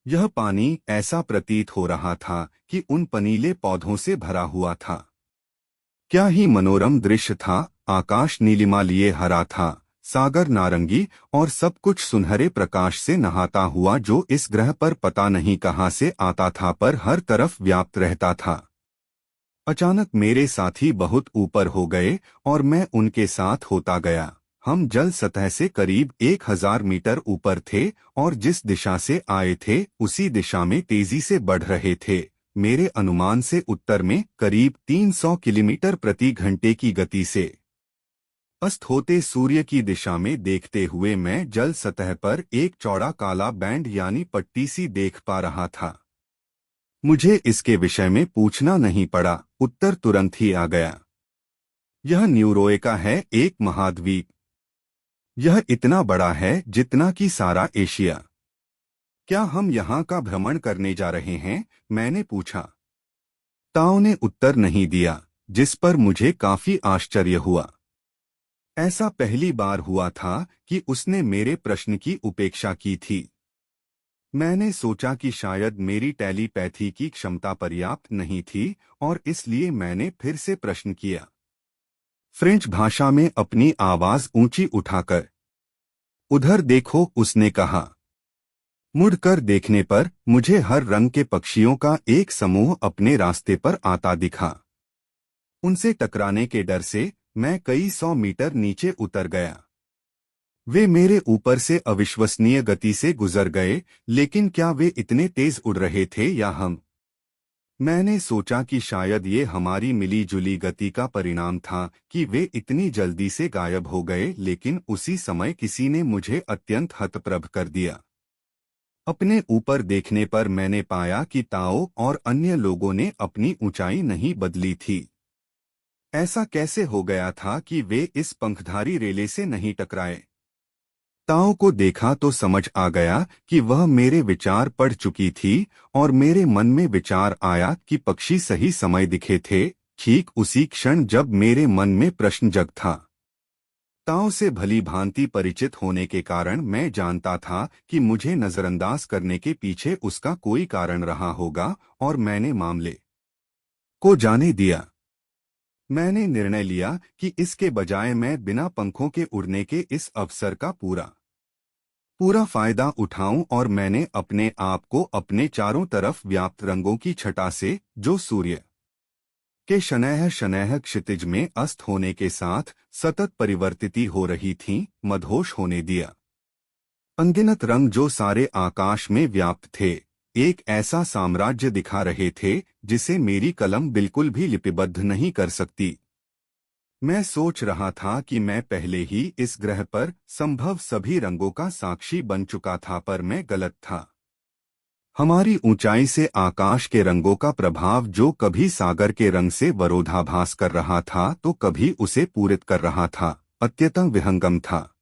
यह पानी ऐसा प्रतीत हो रहा था कि उन पनीले पौधों से भरा हुआ था। क्या ही मनोरम दृश्य था। आकाश नीलिमा लिए हरा था, सागर नारंगी, और सब कुछ सुनहरे प्रकाश से नहाता हुआ जो इस ग्रह पर पता नहीं कहां से आता था पर हर तरफ व्याप्त रहता था। अचानक मेरे साथी बहुत ऊपर हो गए और मैं उनके साथ होता गया। हम जल सतह से करीब 1000 मीटर ऊपर थे और जिस दिशा से आए थे उसी दिशा में तेजी से बढ़ रहे थे। मेरे अनुमान से उत्तर में करीब 300 किलोमीटर प्रति घंटे की गति से। अस्त होते सूर्य की दिशा में देखते हुए मैं जल सतह पर एक चौड़ा काला बैंड यानी पट्टी सी देख पा रहा था। मुझे इसके विषय में पूछना नहीं पड़ा, उत्तर तुरंत ही आ गया। यह न्यूरोएका है, एक महाद्वीप। यह इतना बड़ा है जितना कि सारा एशिया। क्या हम यहाँ का भ्रमण करने जा रहे हैं? मैंने पूछा। ताओ ने उत्तर नहीं दिया, जिस पर मुझे काफी आश्चर्य हुआ। ऐसा पहली बार हुआ था कि उसने मेरे प्रश्न की उपेक्षा की थी। मैंने सोचा कि शायद मेरी टेलीपैथी की क्षमता पर्याप्त नहीं थी और इसलिए मैंने फिर से प्रश्न किया, फ्रेंच भाषा में अपनी आवाज ऊंची उठाकर। उधर देखो, उसने कहा। मुड़कर देखने पर मुझे हर रंग के पक्षियों का एक समूह अपने रास्ते पर आता दिखा। उनसे टकराने के डर से मैं कई 100 मीटर नीचे उतर गया। वे मेरे ऊपर से अविश्वसनीय गति से गुजर गए, लेकिन क्या वे इतने तेज उड़ रहे थे या हम? मैंने सोचा कि शायद ये हमारी मिली-जुली गति का परिणाम था कि वे इतनी जल्दी से गायब हो गए, लेकिन उसी समय किसी ने मुझे अत्यंत हतप्रभ कर दिया। अपने ऊपर देखने पर मैंने पाया कि ताओ और अन्य लोगों ने अपनी ऊंचाई नहीं बदली थी। ऐसा कैसे हो गया था कि वे इस पंखधारी रेले से नहीं टकराए? ताओ को देखा तो समझ आ गया कि वह मेरे विचार पढ़ चुकी थी और मेरे मन में विचार आया कि पक्षी सही समय दिखे थे, ठीक उसी क्षण जब मेरे मन में प्रश्न जग था। ताओ से भली भांति परिचित होने के कारण मैं जानता था कि मुझे नजरअंदाज करने के पीछे उसका कोई कारण रहा होगा और मैंने मामले को जाने दिया। मैंने निर्णय लिया कि इसके बजाय मैं बिना पंखों के उड़ने के इस अवसर का पूरा फायदा उठाऊं और मैंने अपने आप को अपने चारों तरफ व्याप्त रंगों की छटा से, जो सूर्य के शनैः शनैः क्षितिज में अस्त होने के साथ सतत परिवर्तित हो रही थीं, मदहोश होने दिया। अनगिनत रंग जो सारे आकाश में व्याप्त थे, एक ऐसा साम्राज्य दिखा रहे थे जिसे मेरी कलम बिल्कुल भी लिपिबद्ध नहीं कर सकती। मैं सोच रहा था कि मैं पहले ही इस ग्रह पर संभव सभी रंगों का साक्षी बन चुका था, पर मैं गलत था। हमारी ऊंचाई से आकाश के रंगों का प्रभाव जो कभी सागर के रंग से विरोधाभास कर रहा था तो कभी उसे पूरित कर रहा था, अत्यंत विहंगम था।